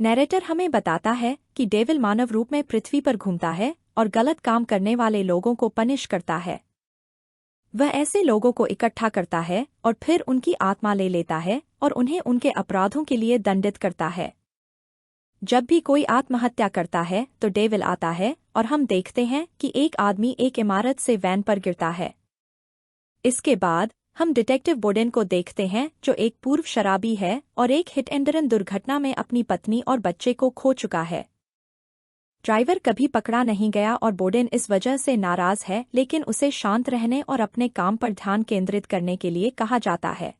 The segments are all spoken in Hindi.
नैरेटर हमें बताता है कि डेविल मानव रूप में पृथ्वी पर घूमता है और गलत काम करने वाले लोगों को पनिश करता है। वह ऐसे लोगों को इकट्ठा करता है और फिर उनकी आत्मा ले लेता है और उन्हें उनके अपराधों के लिए दंडित करता है। जब भी कोई आत्महत्या करता है तो डेविल आता है और हम देखते हैं कि एक आदमी एक इमारत से वैन पर गिरता है। इसके बाद हम डिटेक्टिव बोडेन को देखते हैं जो एक पूर्व शराबी है और एक हिट एंड रन दुर्घटना में अपनी पत्नी और बच्चे को खो चुका है। ड्राइवर कभी पकड़ा नहीं गया और बोडेन इस वजह से नाराज है, लेकिन उसे शांत रहने और अपने काम पर ध्यान केंद्रित करने के लिए कहा जाता है।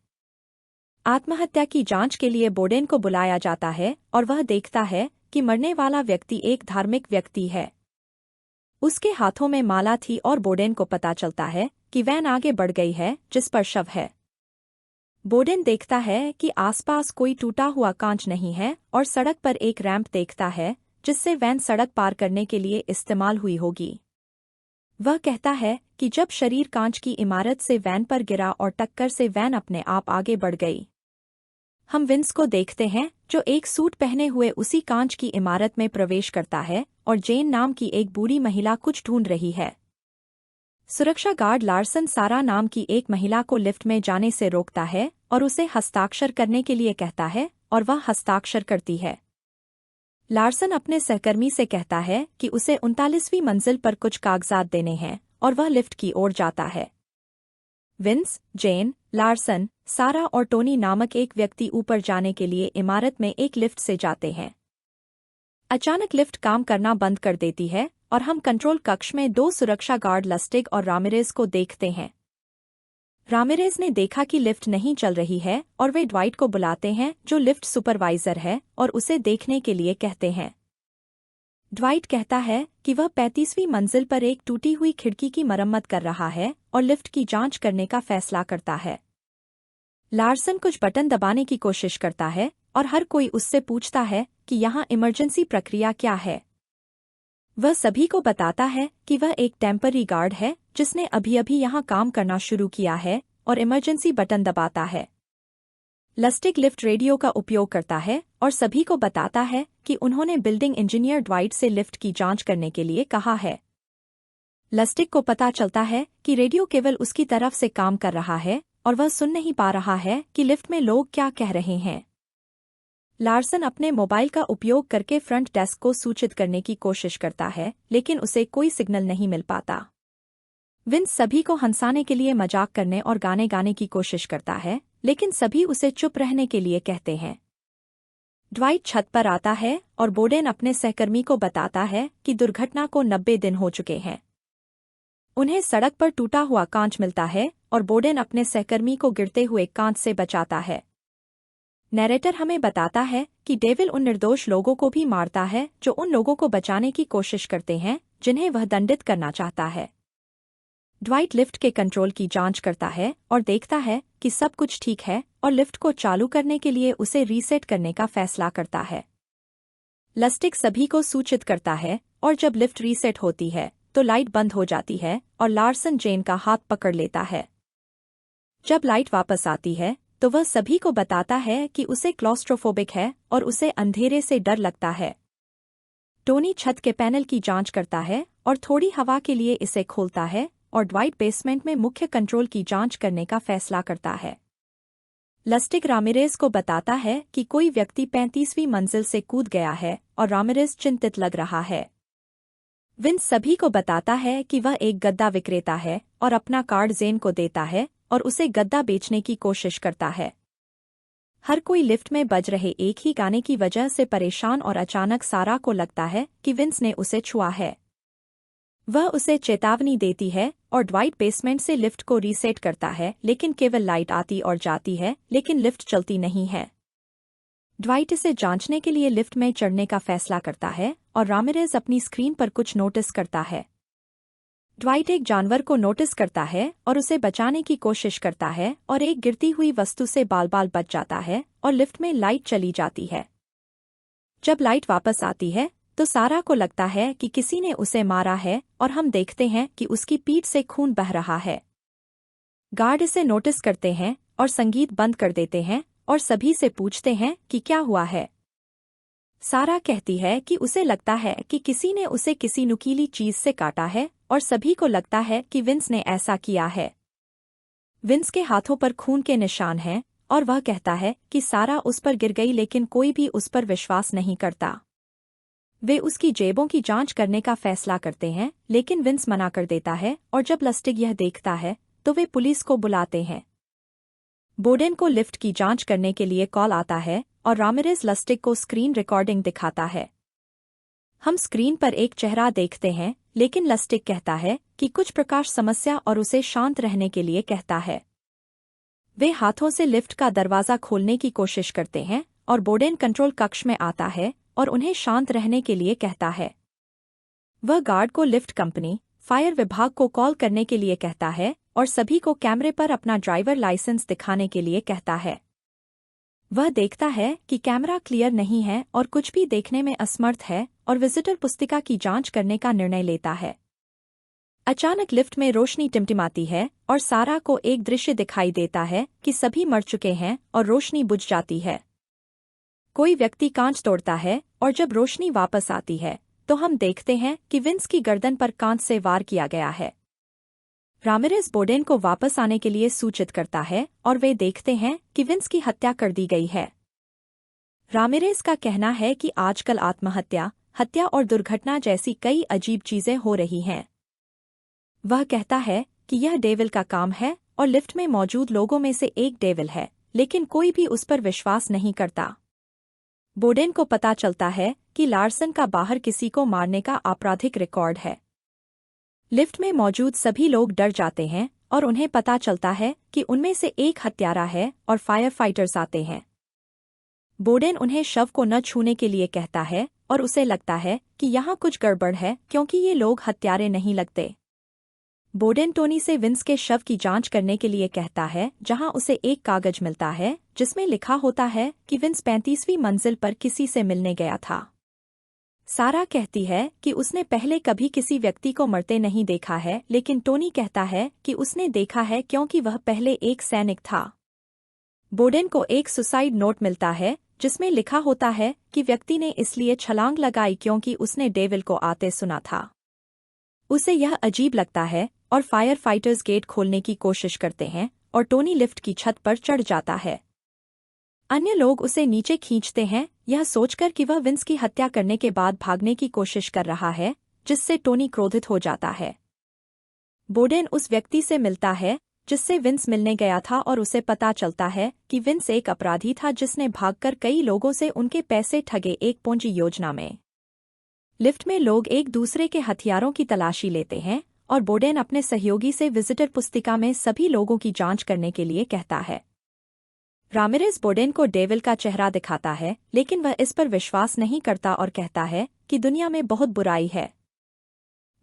आत्महत्या की जांच के लिए बोडेन को बुलाया जाता है और वह देखता है कि मरने वाला व्यक्ति एक धार्मिक व्यक्ति है। उसके हाथों में माला थी और बोडेन को पता चलता है कि वैन आगे बढ़ गई है जिस पर शव है। बोडेन देखता है कि आसपास कोई टूटा हुआ कांच नहीं है और सड़क पर एक रैंप देखता है जिससे वैन सड़क पार करने के लिए इस्तेमाल हुई होगी। वह कहता है कि जब शरीर कांच की इमारत से वैन पर गिरा और टक्कर से वैन अपने आप आगे बढ़ गई। हम विंस को देखते हैं जो एक सूट पहने हुए उसी कांच की इमारत में प्रवेश करता है और जेन नाम की एक बूढ़ी महिला कुछ ढूंढ रही है। सुरक्षा गार्ड लार्सन सारा नाम की एक महिला को लिफ्ट में जाने से रोकता है और उसे हस्ताक्षर करने के लिए कहता है और वह हस्ताक्षर करती है। लार्सन अपने सहकर्मी से कहता है कि उसे 39वीं मंजिल पर कुछ कागजात देने हैं और वह लिफ्ट की ओर जाता है। विंस, जेन, लार्सन, सारा और टोनी नामक एक व्यक्ति ऊपर जाने के लिए इमारत में एक लिफ्ट से जाते हैं। अचानक लिफ्ट काम करना बंद कर देती है और हम कंट्रोल कक्ष में दो सुरक्षा गार्ड लस्टिग और रामिरेज को देखते हैं। रामिरेज ने देखा कि लिफ्ट नहीं चल रही है और वे ड्वाइट को बुलाते हैं जो लिफ्ट सुपरवाइजर है और उसे देखने के लिए कहते हैं। ड्वाइट कहता है कि वह 35वीं मंजिल पर एक टूटी हुई खिड़की की मरम्मत कर रहा है और लिफ्ट की जांच करने का फैसला करता है। लार्सन कुछ बटन दबाने की कोशिश करता है और हर कोई उससे पूछता है कि यहाँ इमरजेंसी प्रक्रिया क्या है। वह सभी को बताता है कि वह एक टेम्पररी गार्ड है जिसने अभी-अभी यहाँ काम करना शुरू किया है और इमरजेंसी बटन दबाता है। लस्टिग लिफ्ट रेडियो का उपयोग करता है और सभी को बताता है कि उन्होंने बिल्डिंग इंजीनियर ड्वाइट से लिफ्ट की जांच करने के लिए कहा है। लस्टिग को पता चलता है कि रेडियो केवल उसकी तरफ से काम कर रहा है और वह सुन नहीं पा रहा है कि लिफ्ट में लोग क्या कह रहे हैं। लार्सन अपने मोबाइल का उपयोग करके फ्रंट डेस्क को सूचित करने की कोशिश करता है, लेकिन उसे कोई सिग्नल नहीं मिल पाता। विंस सभी को हंसाने के लिए मजाक करने और गाने गाने की कोशिश करता है, लेकिन सभी उसे चुप रहने के लिए कहते हैं। ड्वाइट छत पर आता है और बोडेन अपने सहकर्मी को बताता है कि दुर्घटना को 90 दिन हो चुके हैं। उन्हें सड़क पर टूटा हुआ कांच मिलता है और बोडेन अपने सहकर्मी को गिरते हुए कांच से बचाता है। नैरेटर हमें बताता है कि डेविल उन निर्दोष लोगों को भी मारता है जो उन लोगों को बचाने की कोशिश करते हैं जिन्हें वह दंडित करना चाहता है। ड्वाइट लिफ्ट के कंट्रोल की जांच करता है और देखता है कि सब कुछ ठीक है और लिफ्ट को चालू करने के लिए उसे रीसेट करने का फैसला करता है। लस्टिग सभी को सूचित करता है और जब लिफ्ट रीसेट होती है तो लाइट बंद हो जाती है और लार्सन जेन का हाथ पकड़ लेता है। जब लाइट वापस आती है तो वह सभी को बताता है कि उसे क्लॉस्ट्रोफोबिक है और उसे अंधेरे से डर लगता है। टोनी छत के पैनल की जांच करता है और थोड़ी हवा के लिए इसे खोलता है और ड्वाइट बेसमेंट में मुख्य कंट्रोल की जांच करने का फैसला करता है। लस्टिग रामिरेज को बताता है कि कोई व्यक्ति 35वीं मंजिल से कूद गया है और रामिरेज चिंतित लग रहा है। विंस सभी को बताता है कि वह एक गद्दा विक्रेता है और अपना कार्ड जेन को देता है और उसे गद्दा बेचने की कोशिश करता है। हर कोई लिफ्ट में बज रहे एक ही गाने की वजह से परेशान और अचानक सारा को लगता है कि विंस ने उसे छुआ है। वह उसे चेतावनी देती है और ड्वाइट बेसमेंट से लिफ्ट को रीसेट करता है, लेकिन केवल लाइट आती और जाती है लेकिन लिफ्ट चलती नहीं है। ड्वाइट इसे जांचने के लिए लिफ्ट में चढ़ने का फैसला करता है और रामिरेज अपनी स्क्रीन पर कुछ नोटिस करता है। ड्वाइट एक जानवर को नोटिस करता है और उसे बचाने की कोशिश करता है और एक गिरती हुई वस्तु से बाल बच जाता है और लिफ्ट में लाइट चली जाती है। जब लाइट वापस आती है तो सारा को लगता है कि किसी ने उसे मारा है और हम देखते हैं कि उसकी पीठ से खून बह रहा है। गार्ड इसे नोटिस करते हैं और संगीत बंद कर देते हैं और सभी से पूछते हैं कि क्या हुआ है। सारा कहती है कि उसे लगता है कि किसी ने उसे किसी नुकीली चीज से काटा है और सभी को लगता है कि विंस ने ऐसा किया है। विंस के हाथों पर खून के निशान हैं और वह कहता है कि सारा उस पर गिर गई, लेकिन कोई भी उस पर विश्वास नहीं करता। वे उसकी जेबों की जांच करने का फैसला करते हैं, लेकिन विंस मना कर देता है और जब लस्टिग यह देखता है तो वे पुलिस को बुलाते हैं। बोडेन को लिफ्ट की जांच करने के लिए कॉल आता है और रामिरेज लस्टिग को स्क्रीन रिकॉर्डिंग दिखाता है। हम स्क्रीन पर एक चेहरा देखते हैं, लेकिन लस्टिग कहता है कि कुछ प्रकाश समस्या और उसे शांत रहने के लिए कहता है। वे हाथों से लिफ्ट का दरवाजा खोलने की कोशिश करते हैं और बोडेन कंट्रोल कक्ष में आता है और उन्हें शांत रहने के लिए कहता है। वह गार्ड को लिफ्ट कंपनी, फायर विभाग को कॉल करने के लिए कहता है और सभी को कैमरे पर अपना ड्राइवर लाइसेंस दिखाने के लिए कहता है। वह देखता है कि कैमरा क्लियर नहीं है और कुछ भी देखने में असमर्थ है और विजिटर पुस्तिका की जांच करने का निर्णय लेता है। अचानक लिफ्ट में रोशनी टिमटिमाती है और सारा को एक दृश्य दिखाई देता है कि सभी मर चुके हैं और रोशनी बुझ जाती है। कोई व्यक्ति कांच तोड़ता है और जब रोशनी वापस आती है तो हम देखते हैं कि विंस की गर्दन पर कांच से वार किया गया है। रामिरेज बोडेन को वापस आने के लिए सूचित करता है और वे देखते हैं कि विंस की हत्या कर दी गई है। रामिरेज का कहना है कि आजकल आत्महत्या, हत्या और दुर्घटना जैसी कई अजीब चीजें हो रही हैं। वह कहता है कि यह डेविल का काम है और लिफ्ट में मौजूद लोगों में से एक डेविल है, लेकिन कोई भी उस पर विश्वास नहीं करता। बोडेन को पता चलता है कि लार्सन का बाहर किसी को मारने का आपराधिक रिकॉर्ड है। लिफ्ट में मौजूद सभी लोग डर जाते हैं और उन्हें पता चलता है कि उनमें से एक हत्यारा है और फायर फाइटर्स आते हैं। बोडेन उन्हें शव को न छूने के लिए कहता है और उसे लगता है कि यहाँ कुछ गड़बड़ है क्योंकि ये लोग हत्यारे नहीं लगते। बोडेन टोनी से विंस के शव की जांच करने के लिए कहता है, जहां उसे एक कागज मिलता है जिसमें लिखा होता है कि विंस 35वीं मंजिल पर किसी से मिलने गया था। सारा कहती है कि उसने पहले कभी किसी व्यक्ति को मरते नहीं देखा है, लेकिन टोनी कहता है कि उसने देखा है क्योंकि वह पहले एक सैनिक था। बोडेन को एक सुसाइड नोट मिलता है जिसमें लिखा होता है कि व्यक्ति ने इसलिए छलांग लगाई क्योंकि उसने डेविल को आते सुना था। उसे यह अजीब लगता है और फायर फाइटर्स गेट खोलने की कोशिश करते हैं और टोनी लिफ्ट की छत पर चढ़ जाता है। अन्य लोग उसे नीचे खींचते हैं, यह सोचकर कि वह विंस की हत्या करने के बाद भागने की कोशिश कर रहा है, जिससे टोनी क्रोधित हो जाता है। बोडेन उस व्यक्ति से मिलता है जिससे विंस मिलने गया था और उसे पता चलता है कि विंस एक अपराधी था जिसने भागकर कई लोगों से उनके पैसे ठगे एक पूंजी योजना में। लिफ्ट में लोग एक दूसरे के हथियारों की तलाशी लेते हैं और बोडेन अपने सहयोगी से विजिटर पुस्तिका में सभी लोगों की जांच करने के लिए कहता है। रामिरेज बोडेन को डेविल का चेहरा दिखाता है, लेकिन वह इस पर विश्वास नहीं करता और कहता है कि दुनिया में बहुत बुराई है।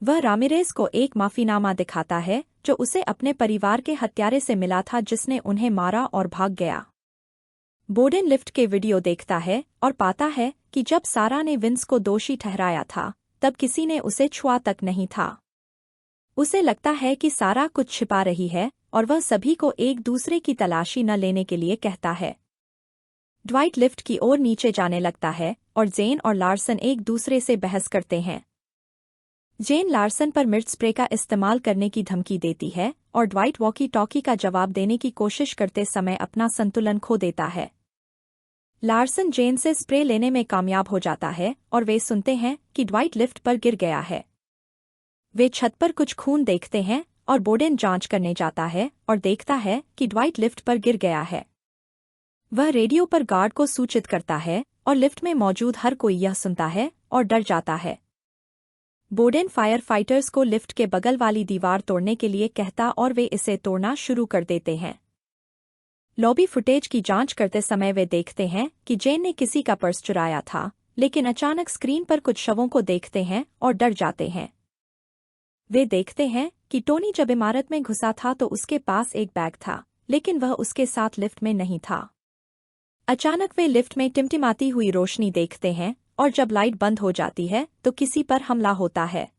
वह रामिरेज को एक माफीनामा दिखाता है जो उसे अपने परिवार के हत्यारे से मिला था जिसने उन्हें मारा और भाग गया। बोडेन लिफ्ट के वीडियो देखता है और पाता है कि जब सारा ने विंस को दोषी ठहराया था तब किसी ने उसे छुआ तक नहीं था। उसे लगता है कि सारा कुछ छिपा रही है और वह सभी को एक दूसरे की तलाशी न लेने के लिए कहता है। ड्वाइट लिफ्ट की ओर नीचे जाने लगता है और जेन और लार्सन एक दूसरे से बहस करते हैं। जेन लार्सन पर मिर्च स्प्रे का इस्तेमाल करने की धमकी देती है और ड्वाइट वॉकी टॉकी का जवाब देने की कोशिश करते समय अपना संतुलन खो देता है। लार्सन जेन से स्प्रे लेने में कामयाब हो जाता है और वे सुनते हैं कि ड्वाइट लिफ्ट पर गिर गया है। वे छत पर कुछ खून देखते हैं और बोडेन जांच करने जाता है और देखता है कि ड्वाइट लिफ्ट पर गिर गया है। वह रेडियो पर गार्ड को सूचित करता है और लिफ्ट में मौजूद हर कोई यह सुनता है और डर जाता है। बोडेन फायर फाइटर्स को लिफ्ट के बगल वाली दीवार तोड़ने के लिए कहता और वे इसे तोड़ना शुरू कर देते हैं। लॉबी फुटेज की जांच करते समय वे देखते हैं कि जेन ने किसी का पर्स चुराया था, लेकिन अचानक स्क्रीन पर कुछ शवों को देखते हैं और डर जाते हैं। वे देखते हैं कि टोनी जब इमारत में घुसा था तो उसके पास एक बैग था, लेकिन वह उसके साथ लिफ्ट में नहीं था। अचानक वे लिफ्ट में टिमटिमाती हुई रोशनी देखते हैं और जब लाइट बंद हो जाती है तो किसी पर हमला होता है।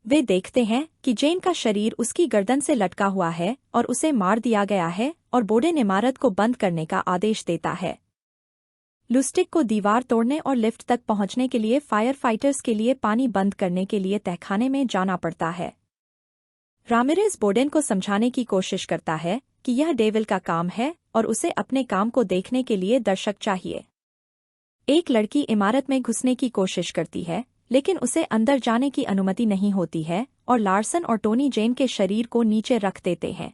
वे देखते हैं कि जेन का शरीर उसकी गर्दन से लटका हुआ है और उसे मार दिया गया है और बोडेन इमारत को बंद करने का आदेश देता है। लुस्टिक को दीवार तोड़ने और लिफ्ट तक पहुंचने के लिए फायर फाइटर्स के लिए पानी बंद करने के लिए तहखाने में जाना पड़ता है। रामिरेज बोडेन को समझाने की कोशिश करता है कि यह डेविल का काम है और उसे अपने काम को देखने के लिए दर्शक चाहिए। एक लड़की इमारत में घुसने की कोशिश करती है, लेकिन उसे अंदर जाने की अनुमति नहीं होती है और लार्सन और टोनी जेन के शरीर को नीचे रख देते हैं।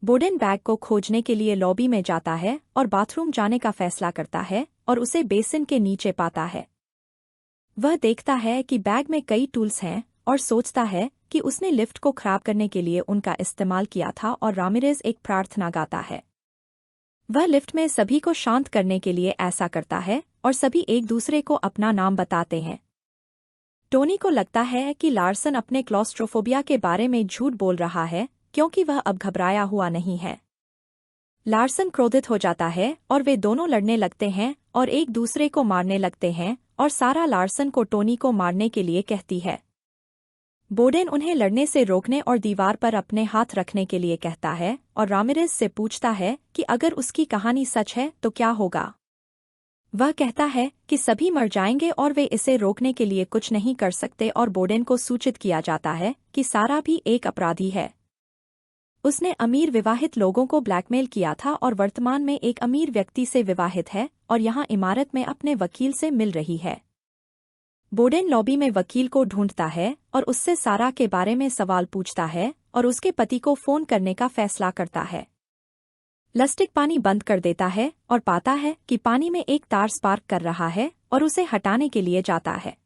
बोडेन बैग को खोजने के लिए लॉबी में जाता है और बाथरूम जाने का फैसला करता है और उसे बेसिन के नीचे पाता है। वह देखता है कि बैग में कई टूल्स हैं और सोचता है कि उसने लिफ्ट को खराब करने के लिए उनका इस्तेमाल किया था और रामिरेज एक प्रार्थना गाता है। वह लिफ्ट में सभी को शांत करने के लिए ऐसा करता है और सभी एक दूसरे को अपना नाम बताते हैं। टोनी को लगता है कि लार्सन अपने क्लॉस्ट्रोफोबिया के बारे में झूठ बोल रहा है क्योंकि वह अब घबराया हुआ नहीं है। लार्सन क्रोधित हो जाता है और वे दोनों लड़ने लगते हैं और एक दूसरे को मारने लगते हैं और सारा लार्सन को टोनी को मारने के लिए कहती है। बोडेन उन्हें लड़ने से रोकने और दीवार पर अपने हाथ रखने के लिए कहता है और रामिरेज से पूछता है कि अगर उसकी कहानी सच है तो क्या होगा। वह कहता है कि सभी मर जाएंगे और वे इसे रोकने के लिए कुछ नहीं कर सकते और बोडेन को सूचित किया जाता है कि सारा भी एक अपराधी है। उसने अमीर विवाहित लोगों को ब्लैकमेल किया था और वर्तमान में एक अमीर व्यक्ति से विवाहित है और यहाँ इमारत में अपने वकील से मिल रही है। बोडेन लॉबी में वकील को ढूंढता है और उससे सारा के बारे में सवाल पूछता है और उसके पति को फोन करने का फैसला करता है। लस्टिक पानी बंद कर देता है और पाता है कि पानी में एक तार स्पार्क कर रहा है और उसे हटाने के लिए जाता है।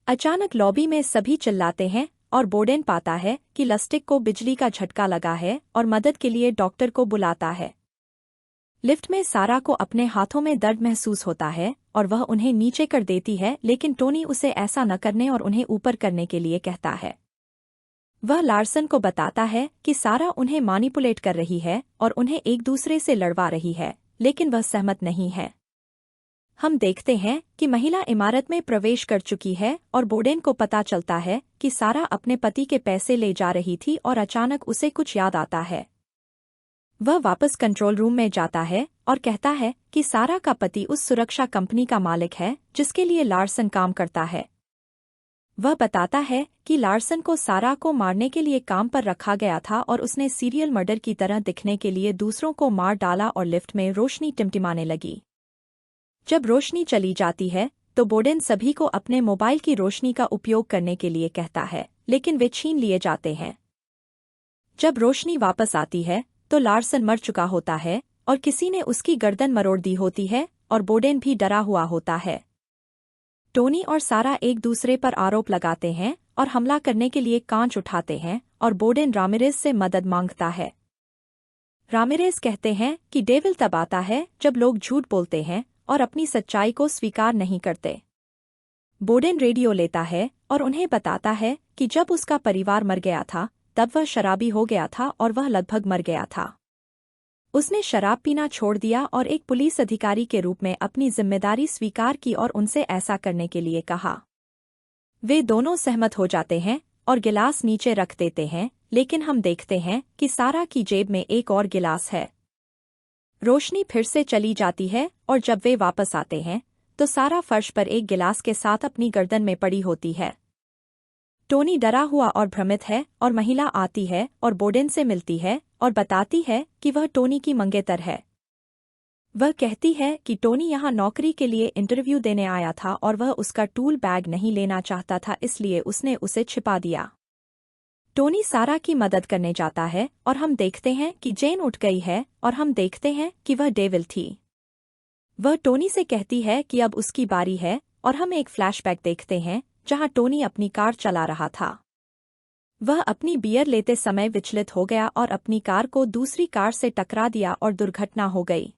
अचानक लॉबी में सभी चिल्लाते हैं और बोडेन पाता है कि लस्टिक को बिजली का झटका लगा है और मदद के लिए डॉक्टर को बुलाता है। लिफ्ट में सारा को अपने हाथों में दर्द महसूस होता है और वह उन्हें नीचे कर देती है, लेकिन टोनी उसे ऐसा न करने और उन्हें ऊपर करने के लिए कहता है। वह लार्सन को बताता है कि सारा उन्हें मैनिपुलेट कर रही है और उन्हें एक दूसरे से लड़वा रही है, लेकिन वह सहमत नहीं है। हम देखते हैं कि महिला इमारत में प्रवेश कर चुकी है और बोडेन को पता चलता है कि सारा अपने पति के पैसे ले जा रही थी और अचानक उसे कुछ याद आता है। वह वापस कंट्रोल रूम में जाता है और कहता है कि सारा का पति उस सुरक्षा कंपनी का मालिक है जिसके लिए लार्सन काम करता है। वह बताता है कि लार्सन को सारा को मारने के लिए काम पर रखा गया था और उसने सीरियल मर्डर की तरह दिखने के लिए दूसरों को मार डाला और लिफ्ट में रोशनी टिमटिमाने लगी। जब रोशनी चली जाती है तो बोडेन सभी को अपने मोबाइल की रोशनी का उपयोग करने के लिए कहता है, लेकिन वे छीन लिए जाते हैं। जब रोशनी वापस आती है तो लार्सन मर चुका होता है और किसी ने उसकी गर्दन मरोड़ दी होती है और बोडेन भी डरा हुआ होता है। टोनी और सारा एक दूसरे पर आरोप लगाते हैं और हमला करने के लिए कांच उठाते हैं और बोडेन रामिरेज से मदद मांगता है। रामिरेज कहते हैं कि डेविल तब आता है जब लोग झूठ बोलते हैं और अपनी सच्चाई को स्वीकार नहीं करते। बोडेन रेडियो लेता है और उन्हें बताता है कि जब उसका परिवार मर गया था तब वह शराबी हो गया था और वह लगभग मर गया था। उसने शराब पीना छोड़ दिया और एक पुलिस अधिकारी के रूप में अपनी जिम्मेदारी स्वीकार की और उनसे ऐसा करने के लिए कहा। वे दोनों सहमत हो जाते हैं और गिलास नीचे रख देते हैं, लेकिन हम देखते हैं कि सारा की जेब में एक और गिलास है। रोशनी फिर से चली जाती है और जब वे वापस आते हैं तो सारा फर्श पर एक गिलास के साथ अपनी गर्दन में पड़ी होती है। टोनी डरा हुआ और भ्रमित है और महिला आती है और बोडेन से मिलती है और बताती है कि वह टोनी की मंगेतर है। वह कहती है कि टोनी यहाँ नौकरी के लिए इंटरव्यू देने आया था और वह उसका टूल बैग नहीं लेना चाहता था, इसलिए उसने उसे छिपा दिया। टोनी सारा की मदद करने जाता है और हम देखते हैं कि जेन उठ गई है और हम देखते हैं कि वह डेविल थी। वह टोनी से कहती है कि अब उसकी बारी है और हम एक फ्लैशबैक देखते हैं जहां टोनी अपनी कार चला रहा था। वह अपनी बियर लेते समय विचलित हो गया और अपनी कार को दूसरी कार से टकरा दिया और दुर्घटना हो गई।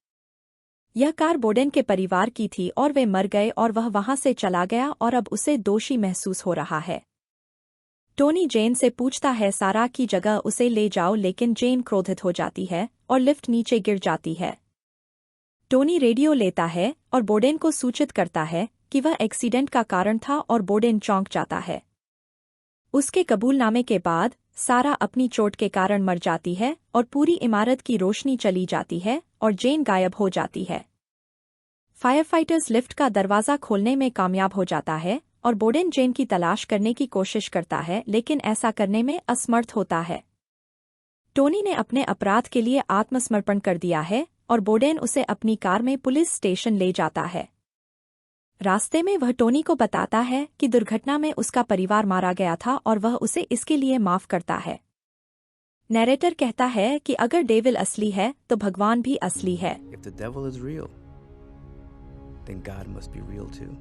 यह कार बोडेन के परिवार की थी और वे मर गए और वह वहां से चला गया और अब उसे दोषी महसूस हो रहा है। टोनी जेन से पूछता है सारा की जगह उसे ले जाओ, लेकिन जेन क्रोधित हो जाती है और लिफ्ट नीचे गिर जाती है। टोनी रेडियो लेता है और बोडेन को सूचित करता है कि वह एक्सीडेंट का कारण था और बोडेन चौंक जाता है। उसके कबूलनामे के बाद सारा अपनी चोट के कारण मर जाती है और पूरी इमारत की रोशनी चली जाती है और जेन गायब हो जाती है। फायरफाइटर्स लिफ्ट का दरवाज़ा खोलने में कामयाब हो जाता है और बोडेन जेन की तलाश करने की कोशिश करता है, लेकिन ऐसा करने में असमर्थ होता है। टोनी ने अपने अपराध के लिए आत्मसमर्पण कर दिया है और बोडेन उसे अपनी कार में पुलिस स्टेशन ले जाता है। रास्ते में वह टोनी को बताता है कि दुर्घटना में उसका परिवार मारा गया था और वह उसे इसके लिए माफ करता है। नैरेटर कहता है कि अगर डेविल असली है तो भगवान भी असली है। If the devil is real, then God must be real too.